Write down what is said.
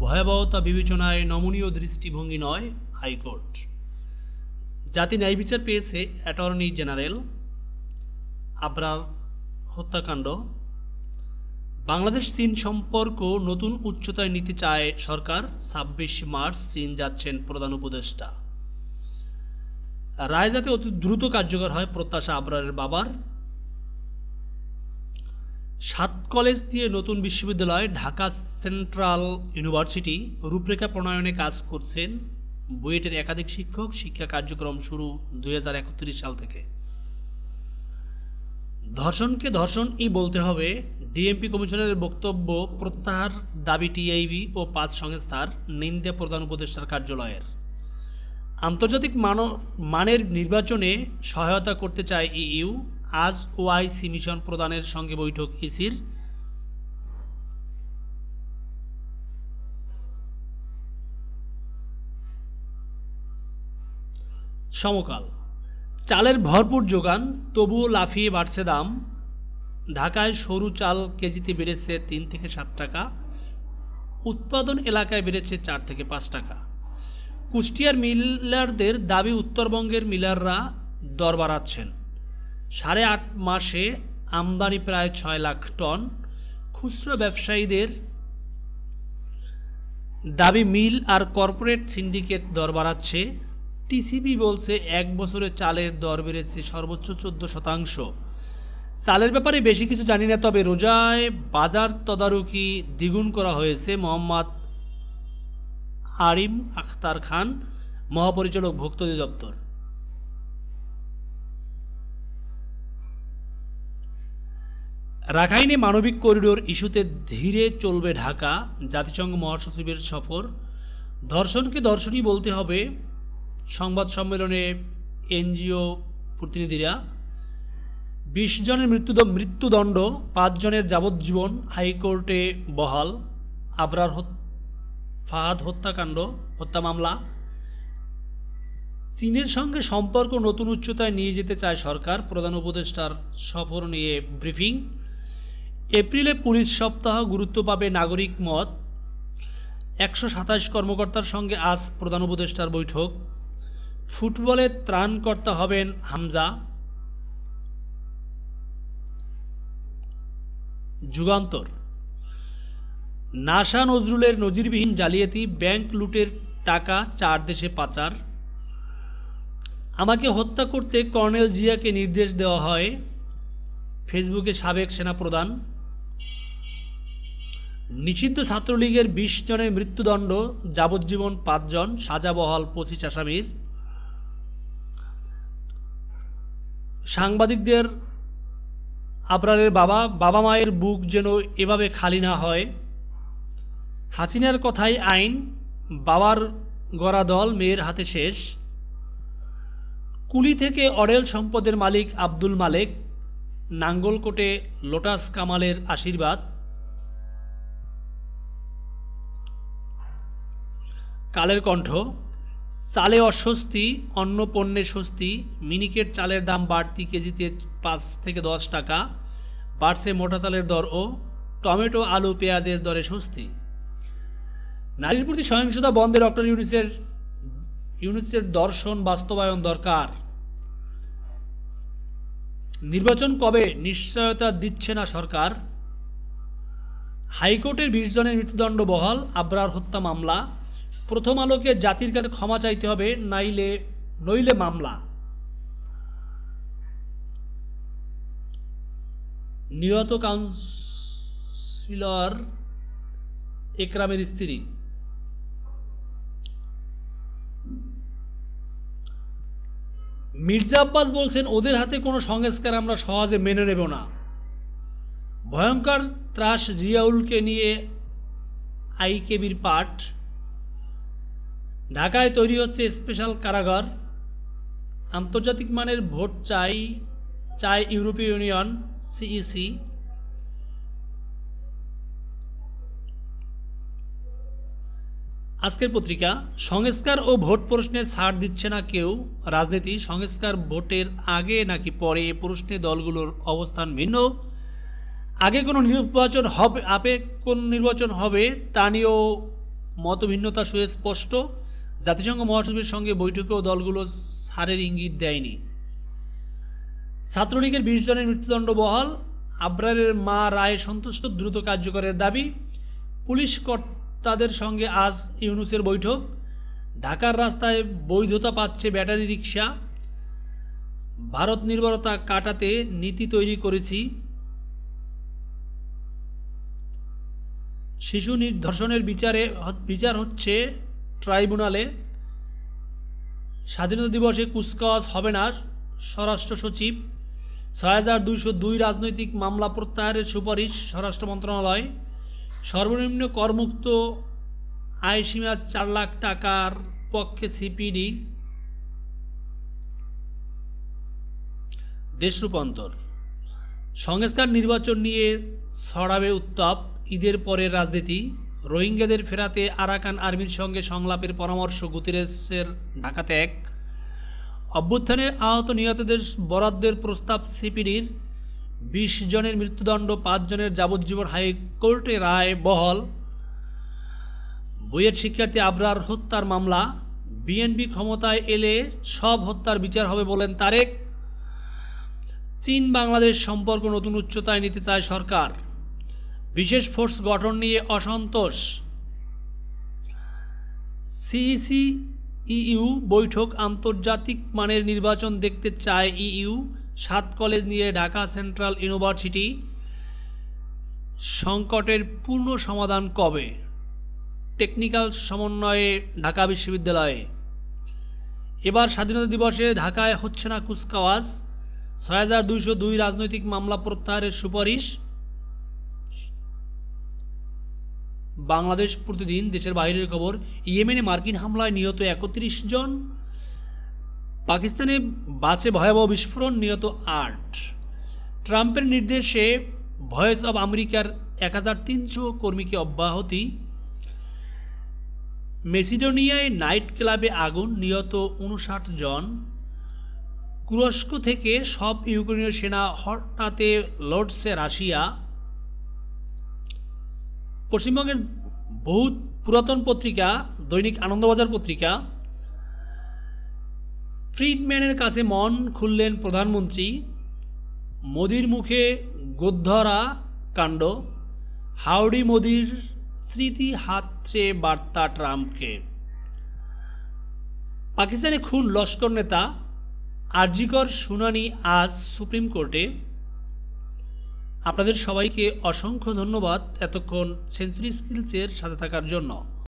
ভয়াবহতা বিবেচনায় নমনীয় দৃষ্টিভঙ্গি নয় হাইকোর্ট। জাতি ন্যায় বিচার পেয়েছে অ্যাটর্নি জেনারেল। আবরার হত্যাকাণ্ড। বাংলাদেশ চীন সম্পর্ক নতুন উচ্চতায় নিতে চায় সরকার। ২৬ মার্চ চীন যাচ্ছেন প্রধান উপদেষ্টা। রায় যাতে অতি দ্রুত কার্যকর হয় প্রত্যাশা আবরারের বাবার। ৭ কলেজ দিয়ে নতুন বিশ্ববিদ্যালয় ঢাকা সেন্ট্রাল ইউনিভার্সিটি রূপরেখা প্রণয়নে কাজ করছেন বুয়েটের একাধিক শিক্ষক। শিক্ষা কার্যক্রম শুরু ২০৩১ সাল থেকে। ধর্ষণকে ধর্ষণই বলতে হবে, ডিএমপি কমিশনের বক্তব্য প্রত্যাহার দাবি টিআইবি ও ৫ সংস্থার, নিন্দা প্রধান উপদেষ্টার কার্যালয়ের। আন্তর্জাতিক মানের নির্বাচনে সহায়তা করতে চায় ইইউ। আজ ওআইসি মিশন প্রধানের সঙ্গে বৈঠক ইসির। সমকাল। চালের ভরপুর যোগান, তবুও লাফিয়ে বাড়ছে দাম। ঢাকায় সরু চাল কেজিতে বেড়েছে ৩ থেকে ৭ টাকা, উৎপাদন এলাকায় বেড়েছে ৪ থেকে ৫ টাকা। কুষ্টিয়ার মিলারদের দাবি উত্তরবঙ্গের মিলাররা দর বাড়াচ্ছেন। ৮.৫ মাসে আমদানি প্রায় ৬ লাখ টন। খুচরো ব্যবসায়ীদের দাবি মিল আর কর্পোরেট সিন্ডিকেট দর বাড়াচ্ছে। টিসিবি বলছে ১ বছরে চালের দর বেড়েছে সর্বোচ্চ ১৪%। চালের ব্যাপারে বেশি কিছু জানি না, তবে রোজায় বাজার তদারকি দ্বিগুণ করা হয়েছে। মোহাম্মদ আরিম আখতার খান, মহাপরিচালক, ভোক্তা অধিদপ্তর। রাখাইনে মানবিক করিডোর ইস্যুতে ধীরে চলবে ঢাকা, জাতিসংঘ মহাসচিবের সফর। ধর্ষণকে ধর্ষণই বলতে হবে, সংবাদ সম্মেলনে এনজিও প্রতিনিধিরা। ২০ জনের মৃত্যুদণ্ড, ৫ জনের যাবজ্জীবন হাইকোর্টে বহাল। আবরার ফাহাদ হত্যা মামলা। চীনের সঙ্গে সম্পর্ক নতুন উচ্চতায় নিয়ে যেতে চায় সরকার। প্রধান উপদেষ্টার সফর নিয়ে ব্রিফিং। এপ্রিলে পুলিশ সপ্তাহ, গুরুত্ব পাবে নাগরিক মত। ১২৭ কর্মকর্তার সঙ্গে আজ প্রধান উপদেষ্টার বৈঠক। ফুটবলে ত্রাণকর্তা হবেন হামজা। যুগান্তর। নাসা নজরুলের নজিরবিহীন জালিয়াতি, ব্যাংক লুটের টাকা ৪ দেশে পাচার। আমাকে হত্যা করতে কর্নেল জিয়াকে নির্দেশ দেওয়া হয়, ফেসবুকে সাবেক সেনাপ্রধান। নিষিদ্ধ ছাত্রলীগের ২০ জনের মৃত্যুদণ্ড, যাবজ্জীবন ৫ জন, সাজা বহাল ২৫ আসামির। সাংবাদিকদের আবরারের বাবা মায়ের বুক যেন এভাবে খালি না হয়। হাসিনার কথাই আইন, বাবার গড়া দল মেয়ের হাতে শেষ। কুলি থেকে অডেল সম্পদের মালিক আব্দুল মালেক, নাঙ্গলকোটে লোটাস কামালের আশীর্বাদ। কালের কণ্ঠ। চালে অস্বস্তি, অন্য পণ্যে স্বস্তি। মিনিকেট চালের দাম বাড়তি, কেজিতে ৫ থেকে ১০ টাকা। বাড়ছে মোটা চালের দরও। টমেটো, আলু, পেঁয়াজের দরে স্বস্তি। নারীর প্রতি সহিংসতা বন্ধে ডক্টর ইউনূসের দর্শন বাস্তবায়ন দরকার। নির্বাচন কবে, নিশ্চয়তা দিচ্ছে না সরকার। হাইকোর্টের ২০ জনের মৃত্যুদণ্ড বহাল। আবরার হত্যা মামলা। প্রথম আলোকে জাতির কাছে ক্ষমা চাইতে হবে, নইলে মামলা। নিহত কাউন্সিলর একরামের স্ত্রী। মির্জা আব্বাস বলছেন, ওদের হাতে কোনো সংস্কার আমরা সহজে মেনে নেব না। ভয়ঙ্কর ত্রাস, জিয়াউলকে নিয়ে আইকেবির পাঠ। ঢাকায় তৈরি হচ্ছে স্পেশাল কারাগার। আন্তর্জাতিক মানের ভোট চায় ইউরোপীয় ইউনিয়ন, সিইসি। আজকের পত্রিকা। সংস্কার ও ভোট প্রশ্নে ছাড় দিচ্ছে না কেউ। রাজনীতি। সংস্কার ভোটের আগে নাকি পরে, এ প্রশ্নে দলগুলোর অবস্থান ভিন্ন। আগে কোন নির্বাচন হবে তা নিয়েও মতভিন্নতা সুস্পষ্ট। জাতিসংঘ মহাসচিবের সঙ্গে বৈঠকেও দলগুলো ছাড়ের ইঙ্গিত দেয়নি। ছাত্রলীগের 20 জনের মৃত্যুদণ্ড বহাল। আবরারের মা রায়ে সন্তুষ্ট, দ্রুত কার্যকরের দাবি। পুলিশ কর্তাদের সঙ্গে আজ ইউনূসের বৈঠক। ঢাকার রাস্তায় বৈধতা পাচ্ছে ব্যাটারি রিকশা। ভারত নির্ভরতা কাটাতে নীতি তৈরি করেছি। শিশু ধর্ষণের বিচার হচ্ছে ট্রাইব্যুনালে। স্বাধীনতা দিবসে কুচকাওয়াজ হবে না, স্বরাষ্ট্র সচিব। ৬,২০২ রাজনৈতিক মামলা প্রত্যাহারের সুপারিশ স্বরাষ্ট্র মন্ত্রণালয়। সর্বনিম্ন করমুক্ত আয়সীমা ৪ লাখ টাকার পক্ষে সিপিডি। দেশ রূপান্তর। সংস্কার নির্বাচন নিয়ে ছড়াবে উত্তাপ। ঈদের পরের রাজনীতি। রোহিঙ্গাদের ফেরাতে আরাকান আর্মির সঙ্গে সংলাপের পরামর্শ গুতেরেসের ঢাকা ত্যাগ। অভ্যুত্থানে আহত নিহতদের বরাদ্দের প্রস্তাব সিপিডির। 20 জনের মৃত্যুদণ্ড, 5 জনের যাবজ্জীবন হাইকোর্টে রায় বহাল। বুয়েট শিক্ষার্থী আবরার হত্যার মামলা। বিএনপি ক্ষমতায় এলে সব হত্যার বিচার হবে বলেন তারেক। চীন বাংলাদেশ সম্পর্ক নতুন উচ্চতায় নিতে চায় সরকার। বিশেষ ফোর্স গঠন নিয়ে অসন্তোষ। সিইসি-ইইউ বৈঠক। আন্তর্জাতিক মানের নির্বাচন দেখতে চায় ইইউ। 7 কলেজ নিয়ে ঢাকা সেন্ট্রাল ইউনিভার্সিটি। সংকটের পূর্ণ সমাধান কবে? টেকনিক্যাল সমন্বয়ে ঢাকা বিশ্ববিদ্যালয়ে। এবার স্বাধীনতা দিবসে ঢাকায় হচ্ছে না কুচকাওয়াজ। ৬,২০২ রাজনৈতিক মামলা প্রত্যাহারের সুপারিশ। বাংলাদেশ প্রতিদিন। দেশের বাইরের খবর। ইয়েমেনে মার্কিন হামলায় নিহত ৩১ জন। পাকিস্তানে বাসে ভয়াবহ বিস্ফোরণ, নিহত ৮। ট্রাম্পের নির্দেশে ভয়েস অব আমেরিকার ১৩০০ কর্মীকে অব্যাহতি। মেসিডোনিয়ায় নাইট ক্লাবে আগুন, নিহত ৫৯ জন। তুরস্ক থেকে সব ইউক্রেনীয় সেনা হটাতে লড়ছে রাশিয়া। পশ্চিমবঙ্গের বহু পুরাতন পত্রিকা দৈনিক আনন্দবাজার পত্রিকা। ফ্রিডম্যানের কাছে মন খুললেন প্রধানমন্ত্রী। মোদির মুখে গোধরা কাণ্ড। হাউডি মোদির স্মৃতি হাতছে বার্তা ট্রাম্পকে। পাকিস্তানে খুন লস্কর নেতা। আরজিকর শুনানি আজ সুপ্রিম কোর্টে। আপনাদের সবাইকে অসংখ্য ধন্যবাদ এতক্ষণ সেঞ্চুরি স্কিলসের সাথে থাকার জন্য।